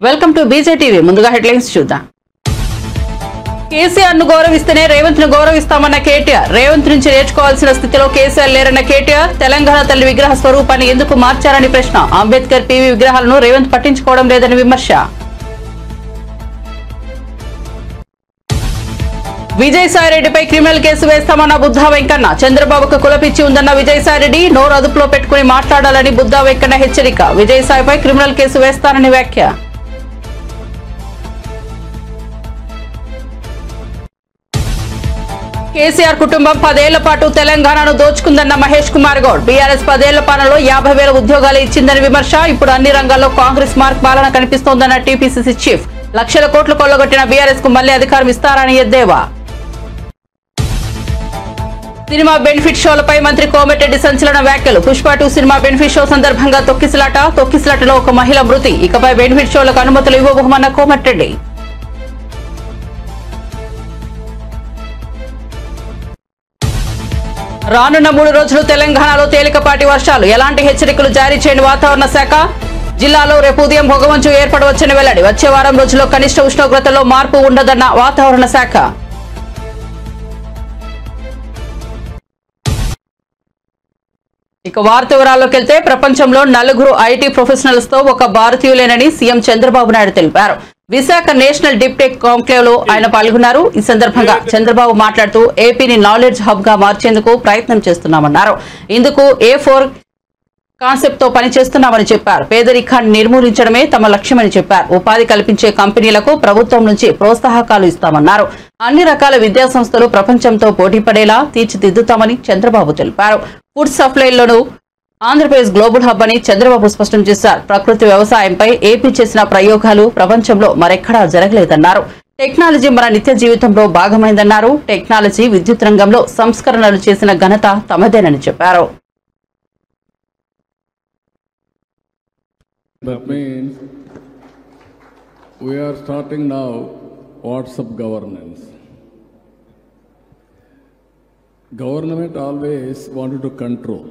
Welcome to బీజేటీవీ. ముందుగా headlines చూద్దాం. కేసీఆర్ ను గౌరవిస్తేనే రేవంత్ ను గౌరవిస్తామన్న కేటీఆర్. రేవంత్ నుంచి నేర్చుకోవాల్సిన స్థితిలో కేసీఆర్ లేరన్న కేటీఆర్. తెలంగాణ తల్లి విగ్రహ స్వరూపాన్ని ఎందుకు మార్చారని ప్రశ్న. అంబేద్కర్ పీవీ విగ్రహాలను రేవంత్ పట్టించుకోవడం లేదని విమర్శ. విజయసాయిరెడ్డిపై క్రిమినల్ కేసు వేస్తామన్న బుద్ధా వెంకన్న. చంద్రబాబుకు కులపిచ్చి ఉందన్న విజయసాయిరెడ్డి. నోరు అదుపులో పెట్టుకుని మాట్లాడాలని బుద్ధా వెంకన్న హెచ్చరిక. విజయసాయిపై క్రిమినల్ కేసు వేస్తానని వ్యాఖ్య. కేసీఆర్ కుటుంబం 10 ఏళ్ల పాటు తెలంగాణను దోచుకుందన్న మహేష్ కుమార్ గౌడ్. బీఆర్ఎస్ 10 ఏళ్ల పాలనలో 50,000 ఉద్యోగాలు ఇచ్చిందని విమర్శ. ఇప్పుడు అన్ని రంగాల్లో కాంగ్రెస్ మార్క్ పాలన కనిపిస్తోందన్న టీపీసీసీ చీఫ్. లక్షల కోట్లు కొల్లగొట్టిన బీఆర్ఎస్ కు మళ్లీ అధికారం ఇస్తారని ఎద్దేవా. సినిమా బెనిఫిట్ షోలపై మంత్రి కోమటిరెడ్డి సంచలన వ్యాఖ్యలు. పుష్ప 2 సినిమా బెనిఫిట్ షో సందర్భంగా తొక్కిసలాటలో ఒక మహిళ మృతి. ఇకపై బెనిఫిట్ షోలకు అనుమతులు ఇవ్వబోమన్న కోమటిరెడ్డి. రానున్న 3 రోజులు తెలంగాణలో తేలికపాటి వర్షాలు. ఎలాంటి హెచ్చరికలు జారీ చేయని వాతావరణ శాఖ. జిల్లాలో రేపు ఉదయం పొగమంచు ఏర్పడవచ్చని వెల్లడి. వచ్చే వారం రోజుల్లో కనిష్ట ఉష్ణోగ్రతలో మార్పు ఉండదన్న వాతావరణ శాఖ. ఇక వార్త వివరాల్లోకి వెళ్తే, ప్రపంచంలో 4 ఐటీ ప్రొఫెషనల్స్ తో ఒక భారతీయులేనని సీఎం చంద్రబాబు నాయుడు తెలిపారు. విశాఖ నేషనల్ డిప్టెక్ కాంక్లేవ్ లో ఆయన పాల్గొన్నారు. ఈ సందర్భంగా చంద్రబాబు మాట్లాడుతూ ఏపీని నాలెడ్జ్ హబ్ గా మార్చేందుకు ప్రయత్నం చేస్తున్నామన్నారు. ఇందుకు A4 కాన్సెప్ట్ తో పనిచేస్తున్నామని చెప్పారు. పేదరికాన్ని నిర్మూలించడమే తమ లక్ష్యమని చెప్పారు. ఉపాధి కల్పించే కంపెనీలకు ప్రభుత్వం నుంచి ప్రోత్సాహకాలు ఇస్తామన్నారు. అన్ని రకాల విద్యా సంస్థలు ప్రపంచంతో పోటీపడేలా తీర్చిదిద్దుతామని చంద్రబాబు తెలిపారు. ఫుడ్ సప్లైలోనూ ఆంధ్రప్రదేశ్ గ్లోబల్ హబ్ అని చంద్రబాబు స్పష్టం చేశారు. ప్రకృతి వ్యవసాయంపై ఏపీ చేసిన ప్రయోగాలు ప్రపంచంలో మరెక్కడా జరగలేదన్నారు. టెక్నాలజీ మన నిత్య జీవితంలో భాగమైందన్నారు. టెక్నాలజీ, విద్యుత్ రంగంలో సంస్కరణలు చేసిన ఘనత తమదేనని చెప్పారు. That means we are starting now WhatsApp governance. Government always wanted to control.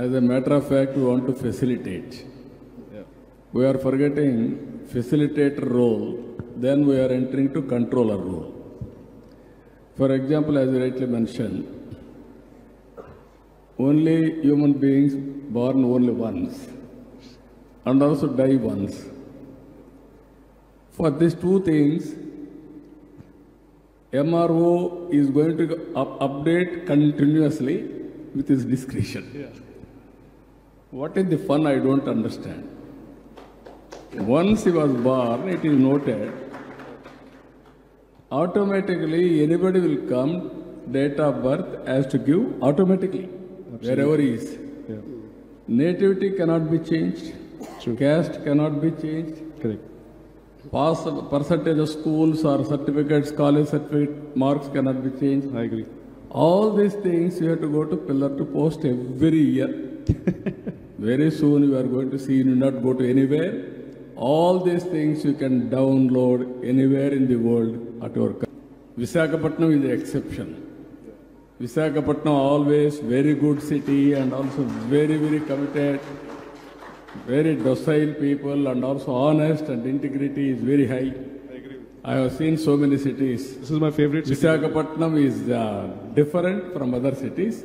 As a matter of fact, we want to facilitate. We are forgetting facilitator role, then we are entering to controller role. For example, as you rightly mentioned, only human beings born only once and also die once. For these two things, MRO is going to update continuously with his discretion. What is the fun? I don't understand. Once he was born, it is noted, automatically anybody will come, date of birth has to give automatically. Absolutely. Wherever he is. Yeah. Nativity cannot be changed. True. Caste cannot be changed. Correct. Pass percentage of schools or certificates, college certificate marks cannot be changed. I agree. All these things you have to go to pillar to post every year. Very soon you are going to see, you need not go to anywhere. All these things you can download anywhere in the world at your country. Visakhapatnam is the exception. Visakhapatnam always very good city and also very, very committed. Very docile people and also honest and integrity is very high. I agree. I have seen so many cities. This is my favorite city. Visakhapatnam is different from other cities,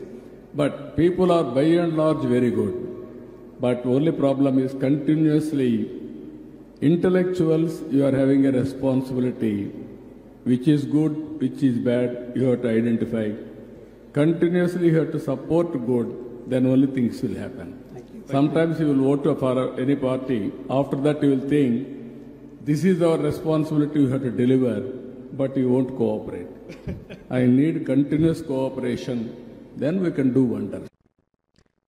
but people are by and large very good. But only problem is continuously intellectuals, you are having a responsibility. Which is good, which is bad, you have to identify. Continuously you have to support good, then only things will happen. Sometimes you will vote for any party. After that you will think, this is our responsibility, you have to deliver, but you won't cooperate. I need continuous cooperation, then we can do wonders.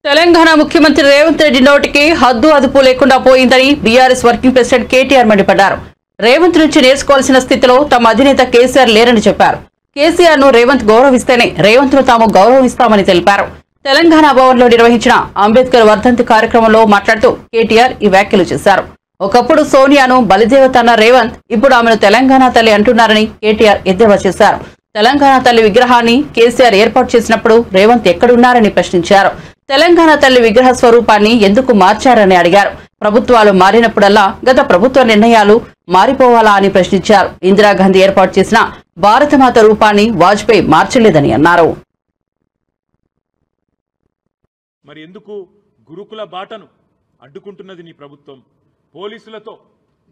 Telangana ముఖ్యమంత్రి రేవంత్ రెడ్డి నోటికి హద్దు అదుపు లేకుండా పోయిందని BRS working president KTR మండిపడ్డారు. రేవంత్ నుంచి నేర్చుకోవాల్సిన స్థితిలో తమ అధినేత కేసీఆర్ లేరని చెప్పారు. కేసీఆర్ ను రేవంత్ గౌరవిస్తేనే రేవంత్ ను తాము గౌరవిస్తామని తెలిపారు. తెలంగాణ భవన్ లో నిర్వహించిన అంబేద్కర్ వర్ధంతి కార్యక్రమంలో మాట్లాడుతూ కేటీఆర్ ఈ వ్యాఖ్యలు చేశారు. ఒకప్పుడు సోనియాను బలిదేవత అన్న రేవంత్ ఇప్పుడు ఆమెను తెలంగాణ తల్లి అంటున్నారని కేటీఆర్ ఎద్దేవా చేశారు. తెలంగాణ తల్లి విగ్రహాన్ని కేసీఆర్ ఏర్పాటు చేసినప్పుడు రేవంత్ ఎక్కడున్నారని ప్రశ్నించారు. తెలంగాణ తల్లి విగ్రహ స్వరూపాన్ని ఎందుకు మార్చారని అడిగారు. ప్రభుత్వాలు మారినప్పుడల్లా గత ప్రభుత్వ నిర్ణయాలు మారిపోవాలా అని ప్రశ్నించారు. ఇందిరాగాంధీ ఏర్పాటు చేసిన భారతమాత రూపాన్ని వాజ్పేయి మార్చలేదని అన్నారు. మరి ఎందుకు గురుకుల బాటను అడ్డుకుంటున్నది నీ ప్రభుత్వం? పోలీసులతో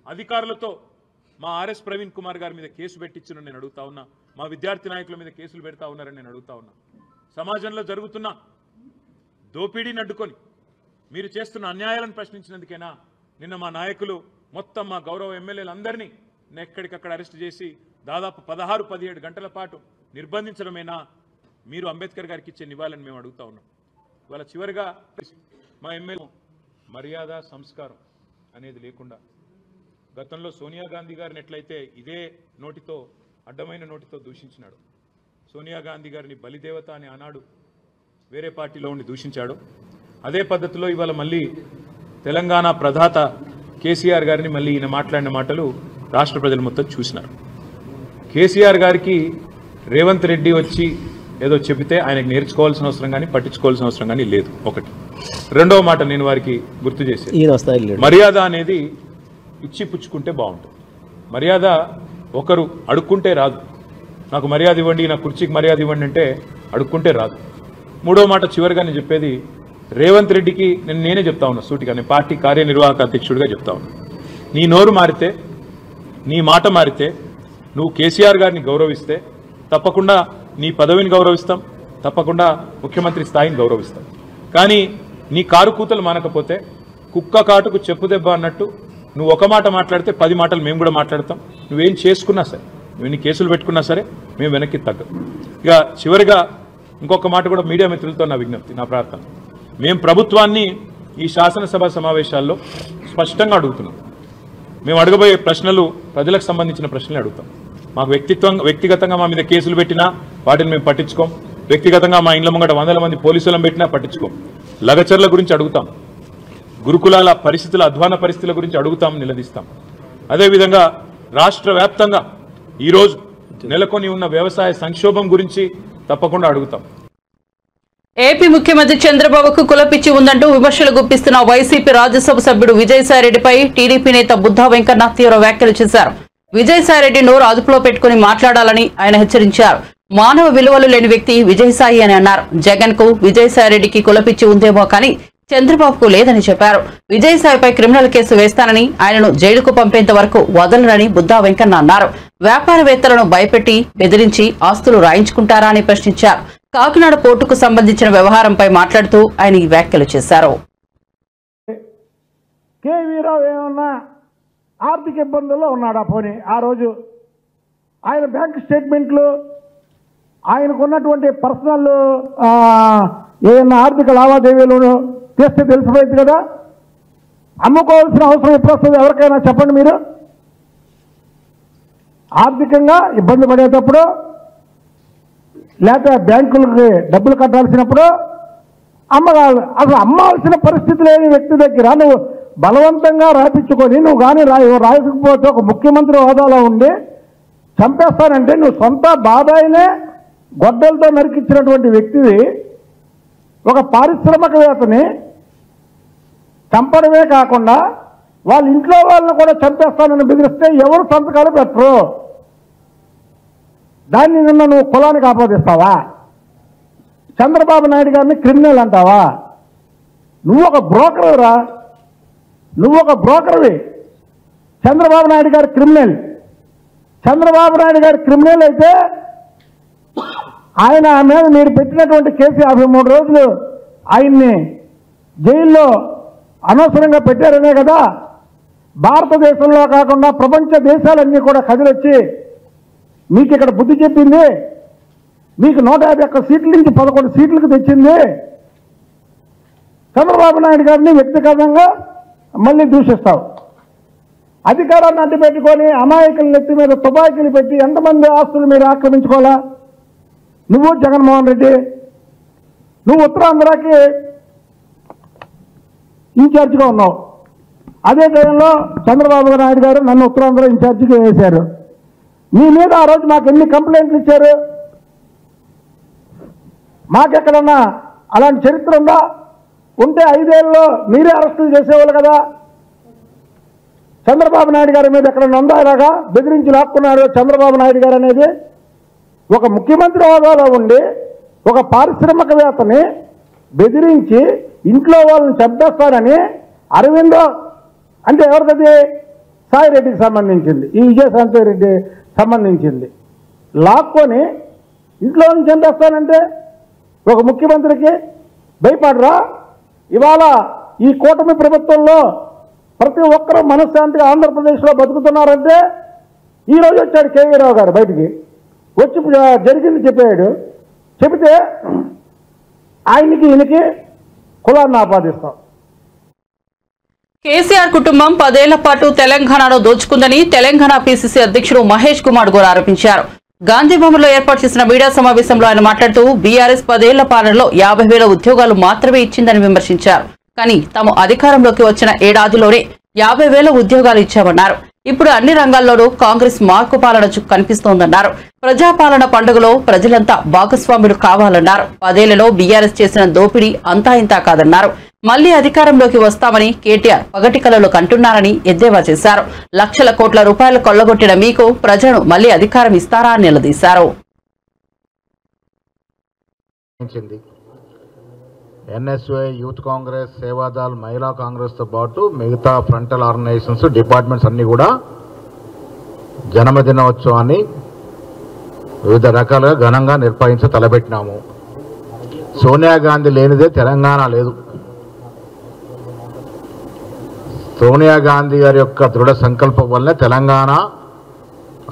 అధికారులతో మా ఆర్ఎస్ ప్రవీణ్ కుమార్ గారి మీద కేసు పెట్టించిన నేను అడుగుతా ఉన్నా. మా విద్యార్థి నాయకుల మీద కేసులు పెడతా ఉన్నారని నేను అడుగుతా ఉన్నా. సమాజంలో జరుగుతున్న దోపిడీని అడ్డుకొని మీరు చేస్తున్న అన్యాయాలను ప్రశ్నించినందుకేనా నిన్న మా నాయకులు మొత్తం మా గౌరవ ఎమ్మెల్యేలందరినీ ఎక్కడికక్కడ అరెస్ట్ చేసి దాదాపు 16-17 గంటల పాటు నిర్బంధించడమేనా మీరు అంబేద్కర్ గారికి ఇచ్చే నివాళని మేము అడుగుతా ఉన్నాం. ఇవాళ చివరిగా మా ఎమ్మెల్యే మర్యాద సంస్కారం అనేది లేకుండా గతంలో సోనియా గాంధీ గారిని ఎట్లయితే ఇదే నోటితో అడ్డమైన నోటితో దూషించినాడు, సోనియా గాంధీ గారిని బలిదేవత అని ఆనాడు వేరే పార్టీలో ఉండి దూషించాడు, అదే పద్ధతిలో ఇవాళ మళ్ళీ తెలంగాణ ప్రధాత కేసీఆర్ గారిని మళ్ళీ ఈయన మాట్లాడిన మాటలు రాష్ట్ర ప్రజలు మొత్తం చూసినారు. కేసీఆర్ గారికి రేవంత్ రెడ్డి వచ్చి ఏదో చెబితే ఆయనకు నేర్చుకోవాల్సిన అవసరం కానీ పట్టించుకోవాల్సిన అవసరం కానీ లేదు. ఒకటి. రెండవ మాట నేను వారికి గుర్తు చేసేది, మర్యాద అనేది ఇచ్చి పుచ్చుకుంటే బాగుంటుంది. మర్యాద ఒకరు అడుక్కుంటే రాదు. నాకు మర్యాద ఇవ్వండి, నా కుర్చీకి మర్యాద ఇవ్వండి అంటే అడుక్కుంటే రాదు. మూడో మాట చివరిగా నేను చెప్పేది, రేవంత్ రెడ్డికి నేనే చెప్తా ఉన్నా సూటిగా, నేను పార్టీ కార్యనిర్వాహక అధ్యక్షుడిగా చెప్తా ఉన్నా, నీ నోరు మారితే, నీ మాట మారితే, నువ్వు కేసీఆర్ గారిని గౌరవిస్తే తప్పకుండా నీ పదవిని గౌరవిస్తాం, తప్పకుండా ముఖ్యమంత్రి స్థాయిని గౌరవిస్తాం. కానీ నీ కారు కూతలు మానకపోతే కుక్క కాటుకు చెప్పు దెబ్బ అన్నట్టు నువ్వు ఒక మాట మాట్లాడితే 10 మాటలు మేము కూడా మాట్లాడతాం. నువ్వేం చేసుకున్నా సరే, నువ్వు ఎన్ని కేసులు పెట్టుకున్నా సరే మేము వెనక్కి తగ్గం. ఇక చివరిగా ఇంకొక మాట కూడా మీడియా మిత్రులతో నా విజ్ఞప్తి, నా ప్రార్థన, మేము ప్రభుత్వాన్ని ఈ శాసనసభ సమావేశాల్లో స్పష్టంగా అడుగుతున్నాం. మేము అడగబోయే ప్రశ్నలు ప్రజలకు సంబంధించిన ప్రశ్నలు అడుగుతాం. మాకు వ్యక్తిగతంగా మా మీద కేసులు పెట్టినా వాటిని మేము పట్టించుకోం. వ్యక్తిగతంగా మా ఇండ్ల ముంగట 100 మంది పోలీసులను పెట్టినా పట్టించుకోం. లగచర్ల గురించి అడుగుతాం, గురుకులాల పరిస్థితుల అధ్వాన పరిస్థితుల గురించి అడుగుతాం, నిలదీస్తాం. అదేవిధంగా రాష్ట్ర వ్యాప్తంగా ఈరోజు నెలకొని ఉన్న వ్యవసాయ సంక్షోభం గురించి తప్పకుండా అడుగుతాం. ఏపీ ముఖ్యమంత్రి చంద్రబాబుకు కులపిచ్చి ఉందంటూ విమర్శలు గుప్పిస్తున్న వైసీపీ రాజ్యసభ సభ్యుడు విజయసాయిరెడ్డిపై టీడీపీ నేత బుద్ధా వెంకన్న తీవ్ర వ్యాఖ్యలు చేశారు. విజయసాయిరెడ్డి నోరు అదుపులో పెట్టుకుని మాట్లాడాలని ఆయన హెచ్చరించారు. మానవ విలువలు లేని వ్యక్తి విజయసాయి అని అన్నారు. జగన్ కు విజయసాయిరెడ్డికి కులపిచ్చి ఉందేమో కానీ చంద్రబాబుకు లేదని చెప్పారు. విజయసాయిపై క్రిమినల్ కేసు వేస్తానని, ఆయనను జైలుకు పంపేంత వరకు వదలరని బుద్ధా వెంకన్న అన్నారు. వ్యాపారవేత్తలను భయపెట్టి బెదిరించి ఆస్తులు రాయించుకుంటారా అని ప్రశ్నించారు. కాకినాడ పోర్టుకు సంబంధించిన వ్యవహారంపై మాట్లాడుతూ ఆయన ఈ వ్యాఖ్యలు చేశారు. ఆర్థిక ఇబ్బందుల్లో ఉన్నాడా? పోనీ ఆ రోజు ఆయన బ్యాంక్ స్టేట్మెంట్లు, ఆయనకున్నటువంటి పర్సనల్ ఏదైనా ఆర్థిక లావాదేవీలు చేస్తే తెలిసిపోయింది కదా. అమ్ముకోవాల్సిన అవసరం ఎప్పుడు వస్తుంది ఎవరికైనా చెప్పండి మీరు. ఆర్థికంగా ఇబ్బంది పడేటప్పుడు, లేక బ్యాంకులకి డబ్బులు కట్టాల్సినప్పుడు అమ్మగారు, అసలు అమ్మాల్సిన పరిస్థితి లేని వ్యక్తి దగ్గర నువ్వు బలవంతంగా రాయించుకొని నువ్వు కానీ రాయకపోతే ఒక ముఖ్యమంత్రి హోదాలో ఉండి చంపేస్తానంటే నువ్వు సొంత బాబాయినే గొడ్డలతో నరికించినటువంటి వ్యక్తివి ఒక పారిశ్రామికవేత్తని చంపడమే కాకుండా వాళ్ళ ఇంట్లో వాళ్ళని కూడా చంపేస్తానని బెదిరిస్తే ఎవరు సంతకాలు పెట్టరు. దాన్ని నిన్న నువ్వు కులానికి ఆపాదిస్తావా? చంద్రబాబు నాయుడు గారిని క్రిమినల్ అంటావా? నువ్వు ఒక బ్రోకర్రా, నువ్వు ఒక బ్రోకర్వి. చంద్రబాబు నాయుడు గారు క్రిమినల్. చంద్రబాబు నాయుడు గారు క్రిమినల్ అయితే ఆయన మీద మీరు పెట్టినటువంటి కేసు 53 రోజులు ఆయన్ని జైల్లో అనవసరంగా పెట్టారనే కదా భారతదేశంలో కాకుండా ప్రపంచ దేశాలన్నీ కూడా కదిలొచ్చి మీకు ఇక్కడ బుద్ధి చెప్పింది. మీకు 151 సీట్ల నుంచి 11 సీట్లకు తెచ్చింది. చంద్రబాబు నాయుడు గారిని వ్యక్తిగతంగా మళ్ళీ దూషిస్తావు. అధికారాన్ని అడ్డుపెట్టుకొని అమాయకుల నెత్తి మీద తుపాకీలు పెట్టి ఎంతమంది ఆస్తులు మీరు ఆక్రమించుకోవాలా? నువ్వు జగన్మోహన్ రెడ్డి, నువ్వు ఉత్తరాంధ్రకి ఇన్ఛార్జిగా ఉన్నావు. అదే టైంలో చంద్రబాబు నాయుడు గారు నన్ను ఉత్తరాంధ్ర ఇన్ఛార్జిగా వేశారు. మీ మీద ఆ రోజు మాకు ఎన్ని కంప్లైంట్లు ఇచ్చారు? మాకెక్కడన్నా అలాంటి చరిత్ర ఉందా? ఉంటే 5 ఏళ్ళలో మీరే అరెస్టులు చేసేవాళ్ళు కదా. చంద్రబాబు నాయుడు గారి మీద ఎక్కడ నొందాయిలాగా బెదిరించి లాక్కున్నాడు చంద్రబాబు నాయుడు గారు అనేది. ఒక ముఖ్యమంత్రి హోదాలో ఉండి ఒక పారిశ్రామికవేత్తని బెదిరించి ఇంట్లో వాళ్ళని చంపేస్తారని అరవిందో అంటే ఎవరికది సాయిరెడ్డికి సంబంధించింది, ఈ విజయశాంతి రెడ్డి సంబంధించింది, లాక్కొని ఇంట్లో నుంచి చంపేస్తానంటే ఒక ముఖ్యమంత్రికి భయపడరా? ఇవాళ ఈ కూటమి ప్రభుత్వంలో ప్రతి ఒక్కరూ మనశ్శాంతిగా ఆంధ్రప్రదేశ్లో బతుకుతున్నారంటే ఈరోజు వచ్చాడు కేవీ రావు గారు బయటికి వచ్చి జరిగింది చెప్పాడు. చెబితే ఆయనకి ఈయనకి కులాన్ని ఆపాదిస్తాం. కేసీఆర్ కుటుంబం 10 ఏళ్ల పాటు తెలంగాణలో దోచుకుందని తెలంగాణ పీసీసీ అధ్యక్షుడు మహేష్ కుమార్ గౌడ్ ఆరోపించారు. గాంధీభవన్లో ఏర్పాటు చేసిన మీడియా సమావేశంలో ఆయన మాట్లాడుతూ బీఆర్ఎస్ 10 ఏళ్ల పాలనలో 50,000 ఉద్యోగాలు మాత్రమే ఇచ్చిందని విమర్శించారు. కానీ తాము అధికారంలోకి వచ్చిన ఏడాదిలోనే 50,000 ఉద్యోగాలు ఇచ్చామన్నారు. ఇప్పుడు అన్ని రంగాల్లోనూ కాంగ్రెస్ మార్కు పాలన కనిపిస్తోందన్నారు. ప్రజాపాలన పండుగలో ప్రజలంతా భాగస్వాములు కావాలన్నారు. 10 ఏళ్లలో బీఆర్ఎస్ చేసిన దోపిడీ అంతా ఇంతా కాదన్నారు. మళ్లీ అధికారంలోకి వస్తామని కేటీఆర్ పగటి కలలు కంటున్నారని ఎద్దేవా చేశారు. లక్షల కోట్ల రూపాయలు కొల్లగొట్టిన మీకు ప్రజలు మళ్లీ అధికారం ఇస్తారా అని నిలదీశారు. ఎన్ఎస్వై, యూత్ కాంగ్రెస్, సేవాదల్, మహిళా కాంగ్రెస్తో పాటు మిగతా ఫ్రంటల్ ఆర్గనైజేషన్స్, డిపార్ట్మెంట్స్ అన్నీ కూడా జన్మదినోత్సవాన్ని వివిధ రకాలుగా ఘనంగా నిర్వహించి తలపెట్టినాము. సోనియా గాంధీ లేనిదే తెలంగాణ లేదు. సోనియా గాంధీ గారి యొక్క దృఢ సంకల్పం వల్లనే తెలంగాణ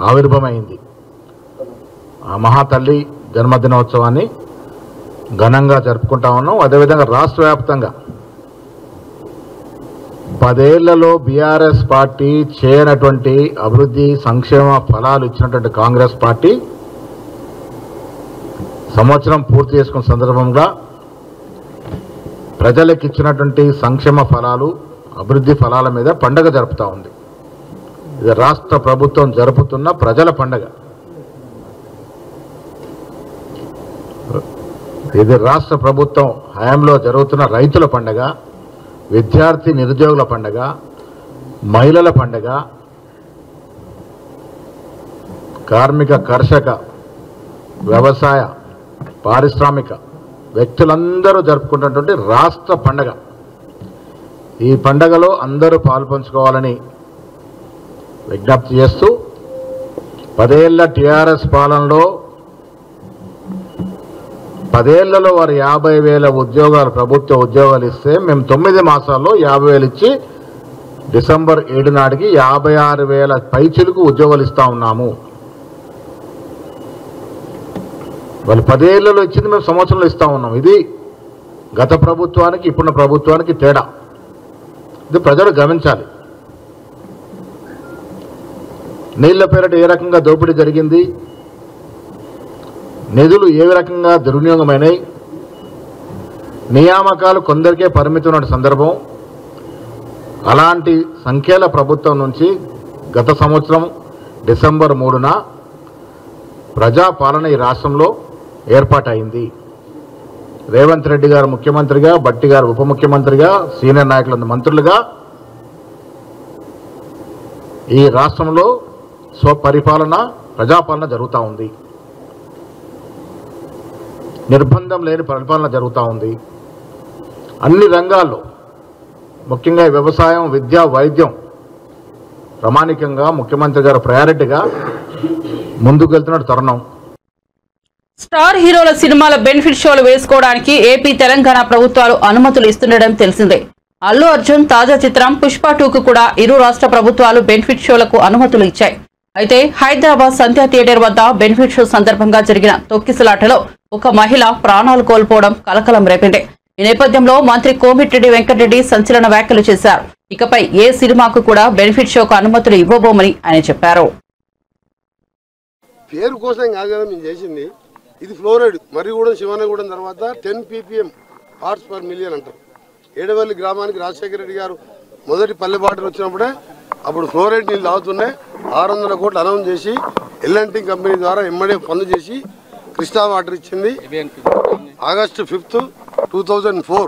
ఆవిర్భమైంది. ఆ మహాతల్లి జన్మదినోత్సవాన్ని ఘనంగా జరుపుకుంటా ఉన్నాం. అదేవిధంగా రాష్ట్ర వ్యాప్తంగా 10 ఏళ్లలో బీఆర్ఎస్ పార్టీ చేయనటువంటి అభివృద్ధి సంక్షేమ ఫలాలు ఇచ్చినటువంటి కాంగ్రెస్ పార్టీ సంవత్సరం పూర్తి చేసుకున్న సందర్భంగా ప్రజలకు ఇచ్చినటువంటి సంక్షేమ ఫలాలు, అభివృద్ధి ఫలాల మీద పండగ జరుపుతూ ఉంది. ఇది రాష్ట్ర ప్రభుత్వం జరుపుతున్న ప్రజల పండగ. ఇది రాష్ట్ర ప్రభుత్వం హయాంలో జరుగుతున్న రైతుల పండగ, విద్యార్థి నిరుద్యోగుల పండగ, మహిళల పండగ, కార్మిక, కర్షక, వ్యవసాయ, పారిశ్రామిక వ్యక్తులందరూ జరుపుకున్నటువంటి రాష్ట్ర పండగ. ఈ పండగలో అందరూ పాల్పంచుకోవాలని విజ్ఞప్తి చేస్తూ 10 ఏళ్ల టీఆర్ఎస్ పాలనలో 10 ఏళ్లలో వారు 50,000 ఉద్యోగాలు, ప్రభుత్వ ఉద్యోగాలు ఇస్తే మేము 9 మాసాల్లో 50,000 ఇచ్చి డిసెంబర్ 7 నాటికి 56,000 పైచిలకు ఉద్యోగాలు ఇస్తా ఉన్నాము. వాళ్ళు 10 ఏళ్లలో ఇచ్చింది మేము సంవత్సరంలో ఇస్తా ఉన్నాం. ఇది గత ప్రభుత్వానికి ఇప్పుడున్న ప్రభుత్వానికి తేడా. ఇది ప్రజలు గమనించాలి. నీళ్ల పేరిట ఏ రకంగా దోపిడీ జరిగింది, నిధులు ఏ రకంగా దుర్వినియోగమైనాయి, నియామకాలు కొందరికే పరిమితమైన సందర్భం. అలాంటి సంఖ్యల ప్రభుత్వం నుంచి గత సంవత్సరం డిసెంబర్ 3న ప్రజాపాలన ఈ రాష్ట్రంలో ఏర్పాటైంది. రేవంత్ రెడ్డి గారు ముఖ్యమంత్రిగా, భట్టి గారు ఉప ముఖ్యమంత్రిగా, సీనియర్ నాయకులందరూ మంత్రులుగా ఈ రాష్ట్రంలో స్వపరిపాలన, ప్రజాపాలన జరుగుతూ ఉంది. నిర్బంధం లేని పరిపాలన జరుగుతూ ఉంది. అన్ని రంగాల్లో ముఖ్యంగా వ్యవసాయం, విద్య, వైద్యం ప్రామాణికంగా ముఖ్యమంత్రి గారు ప్రయారిటీగా ముందుకు వెళ్తున్న తరుణం. స్టార్ హీరోల సినిమాల బెనిఫిట్ షోలు వేసుకోవడానికి ఏపీ, తెలంగాణ ప్రభుత్వాలు అనుమతులు ఇస్తుండడం తెలిసిందే. అల్లు అర్జున్ తాజా చిత్రం పుష్ప 2కు కూడా ఇరు రాష్ట్ర ప్రభుత్వాలు బెనిఫిట్ షోలకు అనుమతులు ఇచ్చాయి. అయితే హైదరాబాద్ సంధ్యా థియేటర్ వద్ద బెనిఫిట్ షో సందర్భంగా జరిగిన తొక్కిసలాటలో ఒక మహిళ ప్రాణాలు కోల్పోవడం కలకలం రేపింది. ఈ నేపథ్యంలో మంత్రి కోమిటిరెడ్డి వెంకటరెడ్డి సంచలన వ్యాఖ్యలు చేశారు. ఇకపై ఏ సినిమాకు కూడా బెనిఫిట్ షోకు అనుమతులు ఇవ్వబోమని ఆయన చెప్పారు. పేరు కోసం కాదు కదా మేము చేసింది. ఇది ఫ్లోరైడ్ మర్రిగూడెం, శివనగూడెం తర్వాత 10 ppm పార్ట్స్ పర్ మిలియన్ అంటారు. ఏడవల్లి గ్రామానికి రాజశేఖర రెడ్డి గారు మొదటి పల్లె బాటలు వచ్చినప్పుడే అప్పుడు ఫ్లోరైడ్ నీళ్ళు తాగుతున్నాయి. 600 కోట్లు అనౌన్స్ చేసి ఎల్ఎన్టీ కంపెనీ ద్వారా ఎమ్మడే పనులు చేసి కృష్ణా వాటర్ ఇచ్చింది. ఆగస్టు 5, 2004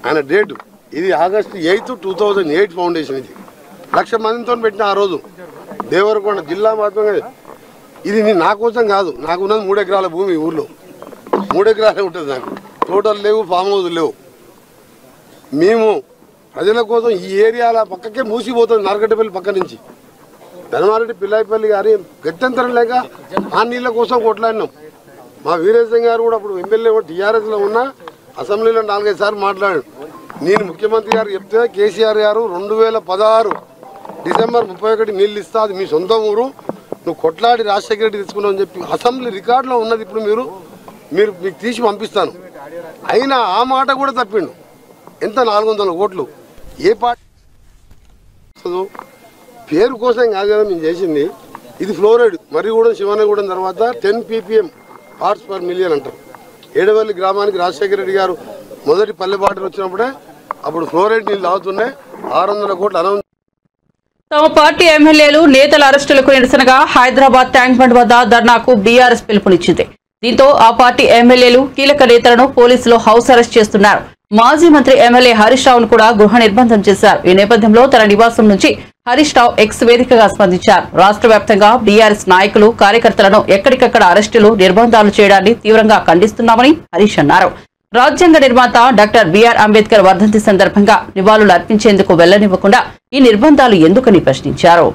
ఆయన డేటు. ఇది ఆగస్టు 8, 2008 ఫౌండేషన్. ఇది 1,00,000 మందితో పెట్టిన ఆ రోజు దేవరకొండ జిల్లా మాత్రమే. ఇది నా కోసం కాదు, నాకున్నది 3 ఎకరాల భూమి ఊర్లో, 3 ఎకరాలే ఉంటుంది నాకు. టోటల్ లేవు, ఫామ్ హౌస్ లేవు. మేము ప్రజల కోసం ఈ ఏరియాల పక్కకే మూసిపోతుంది, నార్కట్టపల్లి పక్క నుంచి. ధర్మారెడ్డి పిల్లాయిపల్లి గారి గత్యంతరం లేక ఆ నీళ్ళ కోసం కొట్లాడినాం. మా వీరేశం గారు కూడా అప్పుడు ఎమ్మెల్యే టీఆర్ఎస్లో ఉన్న అసెంబ్లీలో 4-5 సార్లు మాట్లాడాడు. నేను ముఖ్యమంత్రి గారు చెప్తే కేసీఆర్ గారు 2016 డిసెంబర్ 31 నీళ్ళు ఇస్తా, అది మీ సొంత ఊరు, నువ్వు కొట్లాడి రాజశేఖర రెడ్డి తెచ్చుకున్నావు అని చెప్పి అసెంబ్లీ రికార్డులో ఉన్నది. ఇప్పుడు మీకు తీసి పంపిస్తాను. అయినా ఆ మాట కూడా తప్పిండు. ఎంత 400 కోట్లు ఏ పార్టీ పేరు కోసం కాదు కదా మేము చేసింది. ఇది ఫ్లోరైడ్ మర్రిగూడెం శివనగూడెం తర్వాత 10 ppm పార్ట్స్ పర్ మిలియన్ అంటారు. ఏడవల్లి గ్రామానికి రాజశేఖర రెడ్డి గారు మొదటి పల్లె బాటలు వచ్చినప్పుడే అప్పుడు ఫ్లోరైడ్ నీళ్ళు తాగుతున్నాయి. 600 కోట్లు అనౌన్స్. తమ పార్టీ ఎమ్మెల్యేలు నేతల అరెస్టులకు నిరసనగా హైదరాబాద్ ట్యాంక్ బండ్ వద్ద ధర్నాకు బీఆర్ఎస్ పిలుపునిచ్చింది. దీంతో ఆ పార్టీ ఎమ్మెల్యేలు కీలక నేతలను పోలీసులు హౌస్ అరెస్ట్ చేస్తున్నారు. మాజీ మంత్రి ఎమ్మెల్యే హరీష్ రావును కూడా గృహ నిర్బంధం చేశారు. ఈ నేపథ్యంలో తన నివాసం నుంచి హరీష్ రావు ఎక్స్ వేదికగా స్పందించారు. రాష్ట్ర వ్యాప్తంగా బీఆర్ఎస్ నాయకులు, కార్యకర్తలను ఎక్కడికక్కడ అరెస్టులు, నిర్బంధాలు చేయడాన్ని తీవ్రంగా ఖండిస్తున్నామని హరీష్ అన్నారు. రాజ్యాంగ నిర్మాత డాక్టర్ బిఆర్ అంబేద్కర్ వర్ధంతి సందర్భంగా నివాళులు అర్పించేందుకు వెళ్లనివ్వకుండా ఈ నిర్బంధాలు ఎందుకని ప్రశ్నించారు.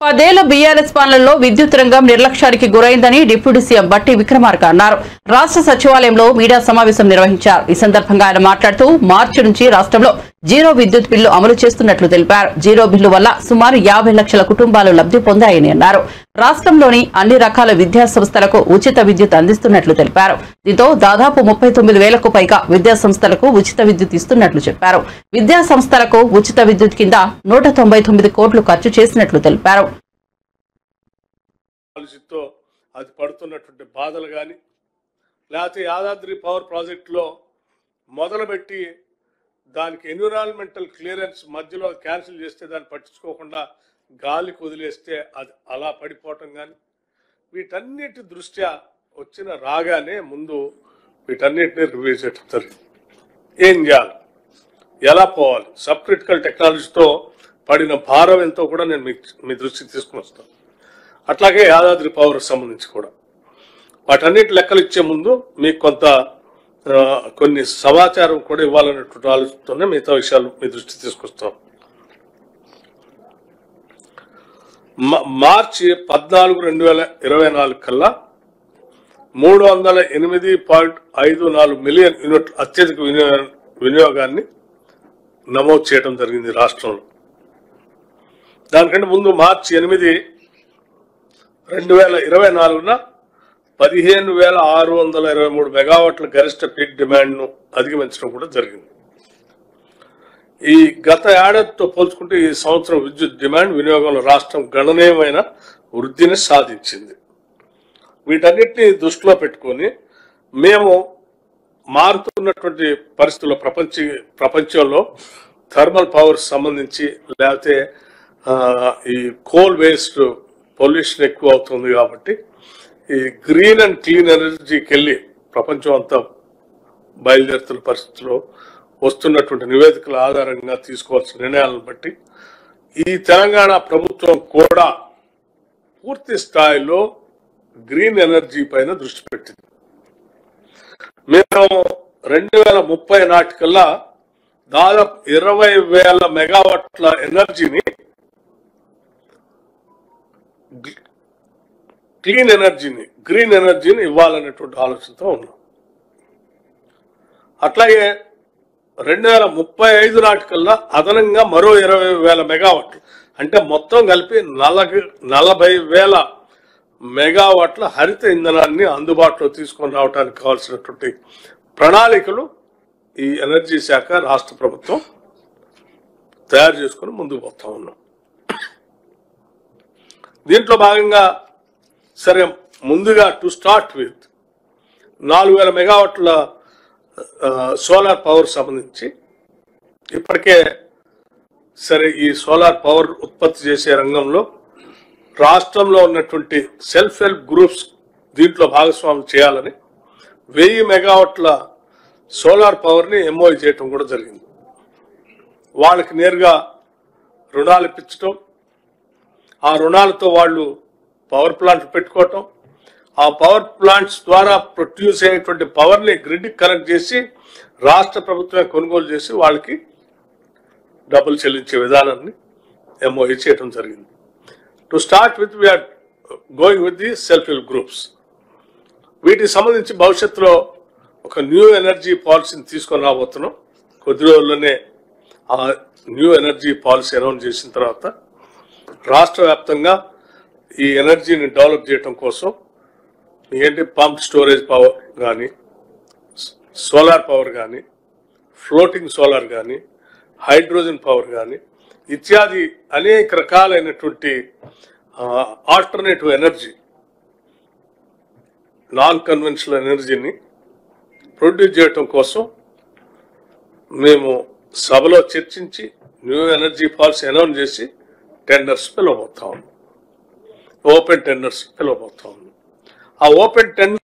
10 ఏళ్ల బీఆర్ఎస్ పాలనలో విద్యుత్ రంగం నిర్లక్ష్యానికి గురైందని డిప్యూటీ సీఎం బట్టి విక్రమార్క అన్నారు. రాష్ట్ర సచివాలయంలో మీడియా సమావేశం నిర్వహించారు. ఈ సందర్భంగా ఆయన మాట్లాడుతూ మార్చి నుంచి రాష్ట్రంలో జీరో విద్యుత్ బిల్లు అమలు చేస్తున్నట్లు తెలిపారు. జీరో బిల్లు వల్ల సుమారు 50 లక్షల కుటుంబాలు లబ్ధి పొందాయని అన్నారు. రాష్ట్రంలోని అన్ని రకాల విద్యా సంస్థలకు ఉచిత విద్యుత్ అందిస్తున్నట్లు తెలిపారు. దీంతో దాదాపు 39,000కు పైగా విద్యా సంస్థలకు ఉచిత విద్యుత్ ఇస్తున్నట్లు చెప్పారు. విద్యా సంస్థలకు ఉచిత విద్యుత్ కింద 199 కోట్లు ఖర్చు చేసినట్లు తెలిపారు. అది పడుతున్నటువంటి బాధలు కానీ, లేకపోతే యాదాద్రి పవర్ ప్రాజెక్టులో మొదలుపెట్టి దానికి ఎన్విరాన్మెంటల్ క్లియరెన్స్ మధ్యలో క్యాన్సిల్ చేస్తే దాన్ని పట్టించుకోకుండా గాలికి వదిలేస్తే అది అలా పడిపోవటం కానీ, వీటన్నిటి దృష్ట్యా వచ్చిన రాగానే ముందు వీటన్నిటిని రివ్యూ చేయడం జరిగింది. ఏం చేయాలి, ఎలా పోవాలి, సబ్ క్రిటికల్ టెక్నాలజీతో పడిన భారం ఎంతో కూడా నేను మీ దృష్టికి తీసుకుని వస్తాను. అట్లాగే యాదాద్రి పవర్ సంబంధించి కూడా వాటన్నిటి లెక్కలు ఇచ్చే ముందు మీకు కొన్ని సమాచారం కూడా ఇవ్వాలనేటువంటి ఆలోచనతోనే మిగతా విషయాలు మీ దృష్టి తీసుకొస్తాం. మార్చి 14, 2024 కల్లా 308.54 మిలియన్ యూనిట్ అత్యధిక వినియోగాన్ని నమోదు చేయడం జరిగింది రాష్ట్రంలో. దానికంటే ముందు మార్చి 8, 2024న 15,623 మెగావాట్ల గరిష్ట పీక్ డిమాండ్ను అధిగమించడం కూడా జరిగింది. ఈ గత ఏడాదితో పోల్చుకుంటే ఈ సంవత్సరం విద్యుత్ డిమాండ్ వినియోగంలో రాష్ట్రం గణనీయమైన వృద్ధిని సాధించింది. వీటన్నిటిని దృష్టిలో పెట్టుకొని మేము మారుతున్నటువంటి పరిస్థితుల్లో ప్రపంచంలో థర్మల్ పవర్ సంబంధించి లేకపోతే ఈ కోల్ వేస్ట్ పొల్యూషన్ ఎక్కువ అవుతుంది కాబట్టి ఈ గ్రీన్ అండ్ క్లీన్ ఎనర్జీకి వెళ్ళి ప్రపంచం అంతా బయలుదేరుతున్న పరిస్థితుల్లో వస్తున్నటువంటి నివేదికల ఆధారంగా తీసుకోవాల్సిన నిర్ణయాలను బట్టి ఈ తెలంగాణ ప్రభుత్వం కూడా పూర్తి స్థాయిలో గ్రీన్ ఎనర్జీ పైన దృష్టి పెట్టింది. మేము 2030 నాటికల్లా దాదాపు 20,000 మెగావాట్ల ఎనర్జీని గ్రీన్ ఎనర్జీని ఇవ్వాలనేటువంటి ఆలోచనతో ఉన్నాం. అట్లాగే 2035 నాటికల్లా అదనంగా మరో 20,000 మెగావాట్లు, అంటే మొత్తం కలిపి 40,000 మెగావాట్ల హరిత ఇంధనాన్ని అందుబాటులో తీసుకొని రావడానికి కావాల్సినటువంటి ప్రణాళికలు ఈ ఎనర్జీ శాఖ రాష్ట్ర ప్రభుత్వం తయారు చేసుకుని ముందుకు పోతా ఉన్నాం. దీంట్లో భాగంగా సరే ముందుగా టు స్టార్ట్ విత్ 4,000 మెగావాట్ల సోలార్ పవర్ సంబంధించి ఇప్పటికే సరే ఈ సోలార్ పవర్ ఉత్పత్తి చేసే రంగంలో రాష్ట్రంలో ఉన్నటువంటి సెల్ఫ్ హెల్ప్ గ్రూప్స్ దీంట్లో భాగస్వామ్యం చేయాలని 1000 మెగావాట్ల సోలార్ పవర్ని ఎంఓయూ చేయటం కూడా జరిగింది. వాళ్ళకి నేరుగా రుణాలు ఇప్పించడం, ఆ రుణాలతో వాళ్ళు పవర్ ప్లాంట్లు పెట్టుకోవటం, ఆ పవర్ ప్లాంట్స్ ద్వారా ప్రొడ్యూస్ అయ్యేటువంటి పవర్ని గ్రిడ్కి కనెక్ట్ చేసి రాష్ట్ర ప్రభుత్వమే కొనుగోలు చేసి వాళ్ళకి డబ్బులు చెల్లించే విధానాన్ని ఎంఓఈ చేయడం జరిగింది. To start with we are going with the self help groups. వీటికి సంబంధించి భవిష్యత్తులో ఒక న్యూ ఎనర్జీ పాలసీని తీసుకొని రాబోతున్నాం. కొద్ది రోజుల్లోనే ఆ న్యూ ఎనర్జీ పాలసీ అనౌన్స్ చేసిన తర్వాత రాష్ట్ర వ్యాప్తంగా ఈ ఎనర్జీని డెవలప్ చేయడం కోసం ఏంటి పంప్ స్టోరేజ్ పవర్ కానీ, సోలార్ పవర్ కానీ, ఫ్లోటింగ్ సోలార్ కానీ, హైడ్రోజన్ పవర్ కానీ ఇత్యాది అనేక రకాలైనటువంటి ఆల్టర్నేటివ్ ఎనర్జీ, నాన్ కన్వెన్షనల్ ఎనర్జీని ప్రొడ్యూస్ చేయటం కోసం మేము సభలో చర్చించి న్యూ ఎనర్జీ పాలసీ అనౌన్స్ చేసి టెండర్స్ పిలవబోతా ఉన్నాం. ఓపెన్ టెండర్స్ పిలవబోతా ఉన్నాం. ఆ ఓపెన్ టెండర్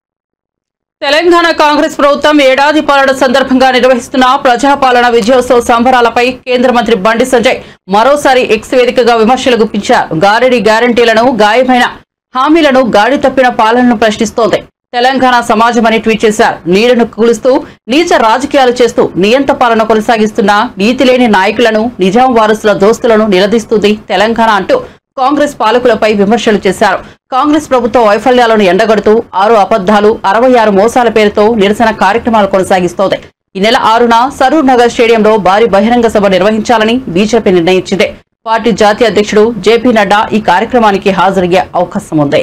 తెలంగాణ కాంగ్రెస్ ప్రభుత్వం ఏడాది పాలన సందర్భంగా నిర్వహిస్తున్న ప్రజాపాలన విజయోత్సవ సంబరాలపై కేంద్ర మంత్రి బండి సంజయ్ మరోసారి ఎక్స్ వేదికగా విమర్శలు గుప్పించారు. గారడీ గ్యారంటీలను, గాయమైన హామీలను, గాడి తప్పిన పాలనను ప్రశ్నిస్తోంది తెలంగాణ సమాజమని ట్వీట్ చేశారు. నీడను కూలుస్తూ నీచ రాజకీయాలు చేస్తూ నియంత పాలన కొనసాగిస్తున్న నీతిలేని నాయకులను, నిజాం వారసుల దోస్తులను నిలదీస్తుంది తెలంగాణ అంటూ కాంగ్రెస్ పాలకులపై విమర్శలు చేశారు. కాంగ్రెస్ ప్రభుత్వ వైఫల్యాలను ఎండగడుతూ 6 అబద్దాలు 66 మోసాల పేరుతో నిరసన కార్యక్రమాలు కొనసాగిస్తోంది. ఈ నెల 6న సరూర్ నగర్ స్టేడియంలో భారీ బహిరంగ సభ నిర్వహించాలని బీజేపీ నిర్ణయించింది. పార్టీ జాతీయ అధ్యక్షుడు జేపీ నడ్డా ఈ కార్యక్రమానికి హాజరయ్యే అవకాశం ఉంది.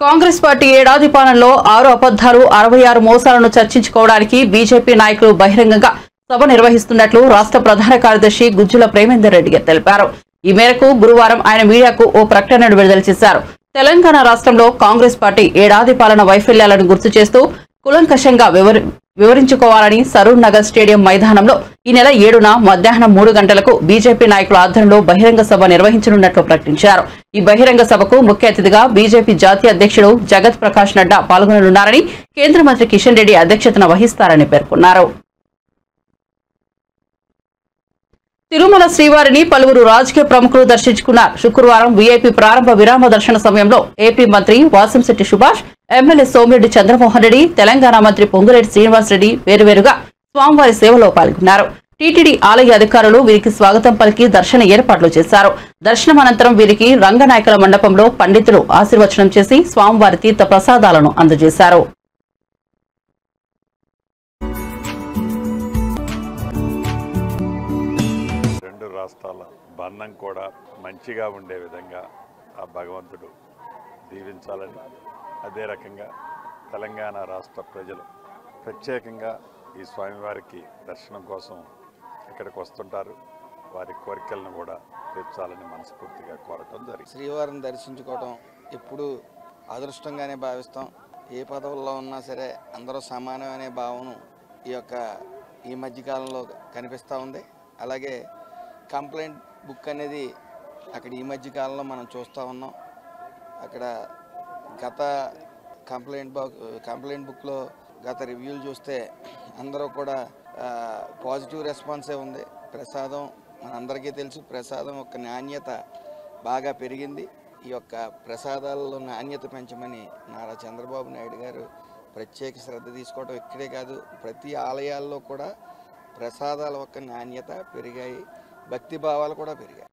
కాంగ్రెస్ పార్టీ ఏడాది పాలనలో 6 అబద్దాలు 66 మోసాలను చర్చించుకోవడానికి బీజేపీ నాయకులు బహిరంగంగా సభ నిర్వహిస్తున్నట్లు రాష్ట్ర ప్రధాన కార్యదర్శి గుజ్జుల ప్రేమేందర్ రెడ్డి తెలిపారు. ఈ మేరకు గురువారం ఆయన మీడియాకు ఓ ప్రకటనను విడుదల చేశారు. తెలంగాణ రాష్ట్రంలో కాంగ్రెస్ పార్టీ ఏడాది పాలన వైఫల్యాలను గుర్తు చేస్తూ కులంకషంగా వివరించుకోవాలని సరూర్ నగర్ స్టేడియం మైదానంలో ఈ నెల 7న మధ్యాహ్నం 3 గంటలకు బీజేపీ నాయకుల ఆధ్వర్యంలో బహిరంగ సభ నిర్వహించనున్నట్లు ప్రకటించారు. ఈ బహిరంగ సభకు ముఖ్య అతిథిగా బీజేపీ జాతీయ అధ్యక్షుడు జగత్ ప్రకాష్ నడ్డా పాల్గొననున్నారని, కేంద్ర మంత్రి కిషన్ రెడ్డి అధ్యక్షతన వహిస్తారని పేర్కొన్నారు. తిరుమల శ్రీవారిని పలువురు రాజకీయ ప్రముఖులు దర్శించుకున్నారు. శుక్రవారం వీఐపీ ప్రారంభ విరామ దర్శన సమయంలో ఏపీ మంత్రి వాసంశెట్టి సుభాష్, ఎమ్మెల్యే సోమిరెడ్డి చంద్రమోహన్ రెడ్డి, తెలంగాణ మంత్రి పొంగులేటి శ్రీనివాసరెడ్డి వేరువేరుగా స్వామివారి సేవలో పాల్గొన్నారు. టీటీడీ ఆలయ అధికారులు వీరికి స్వాగతం పలికి దర్శన ఏర్పాట్లు చేశారు. దర్శనం అనంతరం వీరికి రంగనాయకుల మండపంలో పండితులు ఆశీర్వచనం చేసి స్వామివారి తీర్థ ప్రసాదాలను అందజేశారు. రాష్ట్రాల బంధం కూడా మంచిగా ఉండే విధంగా ఆ భగవంతుడు దీవించాలని, అదే రకంగా తెలంగాణ రాష్ట్ర ప్రజలు ప్రత్యేకంగా ఈ స్వామివారికి దర్శనం కోసం ఇక్కడికి వస్తుంటారు. వారి కోరికలను కూడా తీర్చాలని మనస్ఫూర్తిగా కోరటం జరిగింది. శ్రీవారిని దర్శించుకోవడం ఎప్పుడు అదృష్టంగానే భావిస్తాం. ఏ పదవుల్లో ఉన్నా సరే అందరూ సమానం అనే భావన ఈ మధ్యకాలంలో కనిపిస్తూ ఉంది. అలాగే కంప్లైంట్ బుక్ అనేది అక్కడ ఈ మధ్య కాలంలో మనం చూస్తూ ఉన్నాం. అక్కడ గత కంప్లైంట్ బుక్లో గత రివ్యూలు చూస్తే అందరూ కూడా పాజిటివ్ రెస్పాన్సే ఉంది. ప్రసాదం మనందరికీ తెలుసు, ప్రసాదం యొక్క నాణ్యత బాగా పెరిగింది. ఈ యొక్క ప్రసాదాలలో నాణ్యత పెంచమని నారా చంద్రబాబు నాయుడు గారు ప్రత్యేక శ్రద్ధ తీసుకోవడం ఇక్కడే కాదు, ప్రతి ఆలయాల్లో కూడా ప్రసాదాల యొక్క నాణ్యత పెరిగాయి, భక్తి భావాలు కూడా పెరిగాయి.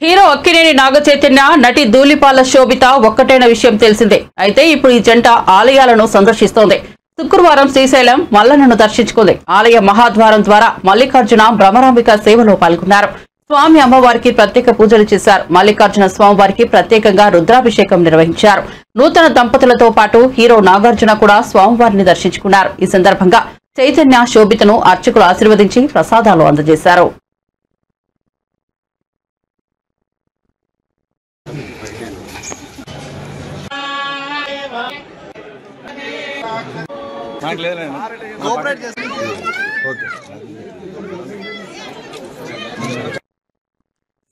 హీరో అక్కినేని నాగ చైతన్య, నటి ధూళిపాల శోభిత ఒక్కటైన విషయం తెలిసిందే. అయితే ఇప్పుడు ఈ జంట ఆలయాలను సందర్శిస్తోంది. శుక్రవారం శ్రీశైలం మల్లన్నను దర్శించుకుంది. ఆలయ మహాద్వారం ద్వారా మల్లికార్జున భ్రమరాంబిక సేవలో పాల్గొన్నారు. స్వామి అమ్మవారికి ప్రత్యేక పూజలు చేశారు. మల్లికార్జున స్వామివారికి ప్రత్యేకంగా రుద్రాభిషేకం నిర్వహించారు. నూతన దంపతులతో పాటు హీరో నాగార్జున కూడా స్వామివారిని దర్శించుకున్నారు. ఈ సందర్భంగా చైతన్య, శోభితను అర్చకులు ఆశీర్వదించి ప్రసాదాలు అందజేశారు.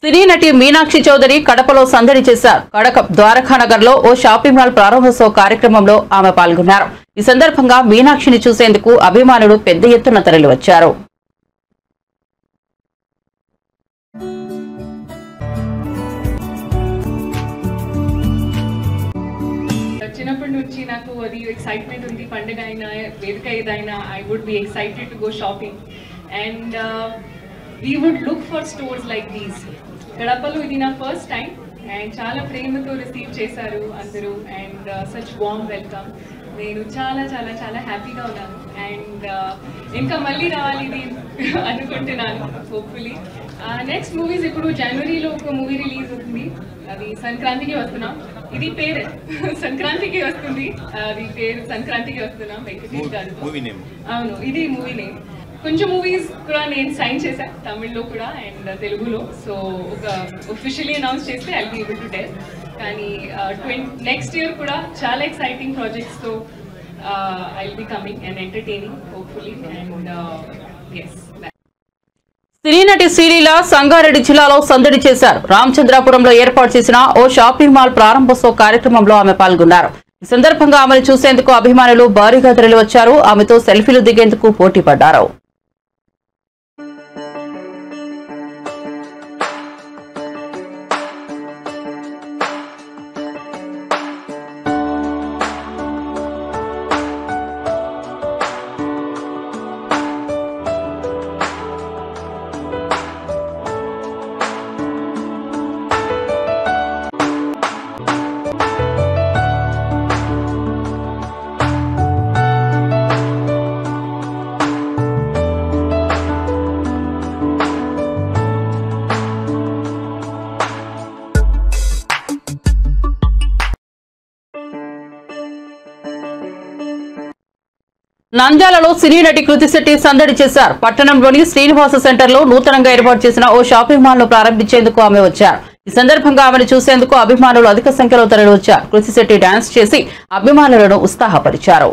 సినీ నటి మీనాక్షి చౌదరి కడపలో సందడి చేశారు. కడప ద్వారకానగర్ లో ఓ షాపింగ్ మాల్ ప్రారంభోత్సవ కార్యక్రమంలో ఆమె పాల్గొన్నారు. ఈ సందర్భంగా మీనాక్షిని చూసేందుకు అభిమానులు పెద్ద ఎత్తున తరలివచ్చారు. నుంచి నాకు అది ఎక్సైట్మెంట్ ఉంది. పండుగ అయినా వేదిక ఏదైనా I would be excited to go shopping and we would look for stores like these. కడపలో ఇది నా ఫస్ట్ టైం అండ్ చాలా ప్రేమతో రిసీవ్ చేశారు అందరూ అండ్ సచ్ వార్మ్ వెల్కమ్. నేను చాలా చాలా చాలా హ్యాపీగా ఉన్నాను అండ్ ఇంకా మళ్ళీ రావాలి ఇది అనుకుంటున్నాను హోప్ఫుల్లీ. నెక్స్ట్ మూవీస్ ఇప్పుడు జనవరిలో ఒక మూవీ రిలీజ్ అవుతుంది, అది సంక్రాంతికి వస్తున్నాం. ఇది పేరు సంక్రాంతికి వస్తుంది, అది పేరు సంక్రాంతికి వస్తున్నాం వెంకటేష్ గారు. అవును, ఇది మూవీ నేమ్. కొంచెం మూవీస్ కూడా నేను సైన్ చేశాను తమిళ్లో కూడా అండ్ తెలుగులో. సో ఒక ఒఫిషియలీ అనౌన్స్ చేస్తే I will be able to tell. కానీ నెక్స్ట్ ఇయర్ కూడా చాలా ఎక్సైటింగ్ ప్రాజెక్ట్స్తో I will be coming and entertaining hopefully and yes. సినీ నటి శ్రీలీల సంగారెడ్డి జిల్లాలో సందడి చేశారు. రామచంద్రాపురంలో ఏర్పాటు చేసిన ఓ షాపింగ్ మాల్ ప్రారంభోత్సవ కార్యక్రమంలో ఆమె పాల్గొన్నారు. ఈ సందర్భంగా ఆమెను చూసేందుకు అభిమానులు భారీగా తరలి వచ్చారు. ఆమెతో సెల్ఫీలు దిగేందుకు పోటీ పడ్డారు. నంద్యాలలో సినీ నటి కృతి శెట్టి సందడి చేశారు. పట్టణంలోని శ్రీనివాస సెంటర్ లో నూతనంగా ఏర్పాటు చేసిన ఓ షాపింగ్ మాల్ ను ప్రారంభించేందుకు ఆమె వచ్చారు. ఈ సందర్భంగా ఆమెను చూసేందుకు అభిమానులు అధిక సంఖ్యలో తరలి వచ్చారు. కృతి శెట్టి డాన్స్ చేసి అభిమానులను ఉత్సాహపరిచారు.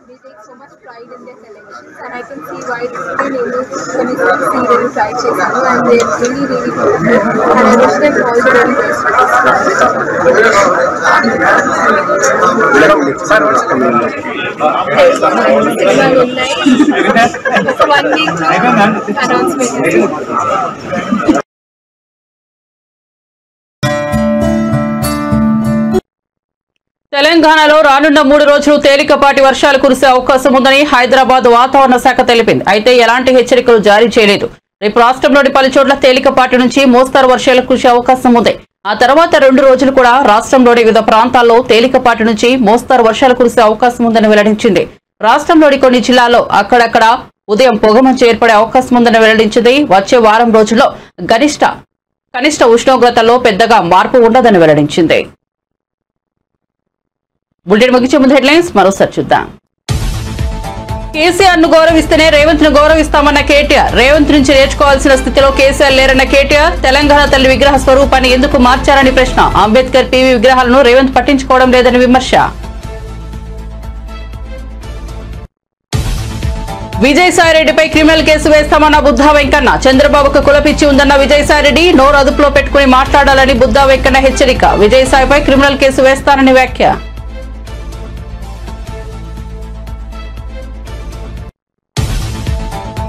They take so much pride in their collections and I can see why it's been able to see them try chesanu and they're really good and I wish them all the very best for this. So 1 week announcement. తెలంగాణలో రానున్న 3 రోజులు తేలికపాటి వర్షాలు కురిసే అవకాశం ఉందని హైదరాబాద్ వాతావరణ శాఖ తెలిపింది. అయితే ఎలాంటి హెచ్చరికలు జారీ చేయలేదు. రేపు రాష్ట్రంలోని పలు చోట్ల తేలికపాటి నుంచి మోస్తరు వర్షాలు కురిసే అవకాశం ఉంది. ఆ తర్వాత 2 రోజులు కూడా రాష్ట్రంలోని వివిధ ప్రాంతాల్లో తేలికపాటి నుంచి మోస్తరు వర్షాలు కురిసే అవకాశం ఉందని వెల్లడించింది. రాష్ట్రంలోని కొన్ని జిల్లాల్లో అక్కడక్కడ ఉదయం పొగమంచు ఏర్పడే అవకాశం ఉందని వెల్లడించింది. వచ్చే వారం రోజుల్లో కనిష్ట ఉష్ణోగ్రతల్లో పెద్దగా మార్పు ఉండదని వెల్లడించింది. బులెటిన్ ముగించే ముందు హెడ్లైన్స్ మరోసారి చూద్దాం. కేసీఆర్ ను గౌరవిస్తేనే రేవంత్ ను గౌరవిస్తామన్న కేటీఆర్. రేవంత్ నుంచి నేర్చుకోవాల్సిన స్థితిలో కేసీఆర్ లేరన్న కేటీఆర్. తెలంగాణ తల్లి విగ్రహ స్వరూపాన్ని ఎందుకు మార్చారని ప్రశ్న. అంబేద్కర్ పీవీ విగ్రహాలను రేవంత్ పట్టించుకోవడం లేదని విమర్శ. విజయసాయిరెడ్డిపై క్రిమినల్ కేసు వేస్తామన్న బుద్ధా వెంకన్న. చంద్రబాబుకు కులపిచ్చి ఉందన్న విజయసాయిరెడ్డి. నోరు అదుపులో పెట్టుకుని మాట్లాడాలని బుద్ధా వెంకన్న హెచ్చరిక. విజయసాయిపై క్రిమినల్ కేసు వేస్తానని వ్యాఖ్య.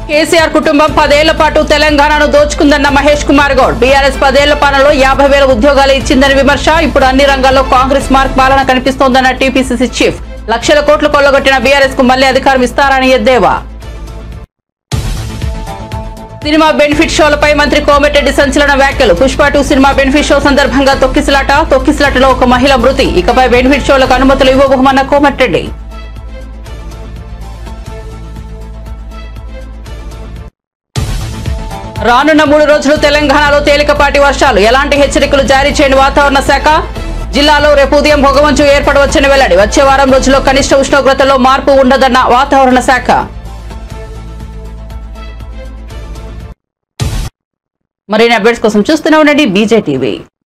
కేసీఆర్ కుటుంబం 10 ఏళ్ల పాటు తెలంగాణను దోచుకుందన్న మహేష్ కుమార్ గౌడ్. బీఆర్ఎస్ 10 ఏళ్ల పాలనలో 50,000 ఉద్యోగాలు ఇచ్చిందని విమర్శ. ఇప్పుడు అన్ని రంగాల్లో కాంగ్రెస్ మార్క్ పాలన కనిపిస్తోందన్న టీపీసీసీ చీఫ్. లక్షల కోట్లు కొల్లగొట్టిన బీఆర్ఎస్ కు మళ్లీ అధికారం ఇస్తారని ఎద్దేవా. సినిమా బెనిఫిట్ షోలపై మంత్రి కోమటిరెడ్డి సంచలన వ్యాఖ్యలు. పుష్ప 2 సినిమా బెనిఫిట్ షో సందర్భంగా తొక్కిసలాటలో ఒక మహిళ మృతి. ఇకపై బెనిఫిట్ షోలకు అనుమతులు ఇవ్వబోమన్న కోమటిరెడ్డి. రానున్న 3 రోజులు తెలంగాణలో తేలికపాటి వర్షాలు. ఎలాంటి హెచ్చరికలు జారీ చేయని వాతావరణ శాఖ. జిల్లాలో రేపు ఉదయం పొగమంచు ఏర్పడవచ్చని వెల్లడి. వచ్చే వారం రోజుల్లో కనిష్ట ఉష్ణోగ్రతలో మార్పు ఉండదన్న వాతావరణ శాఖ. మరిన్ని అప్డేట్స్ కోసం చూస్తూనే ఉండండి బీజేటీవీ.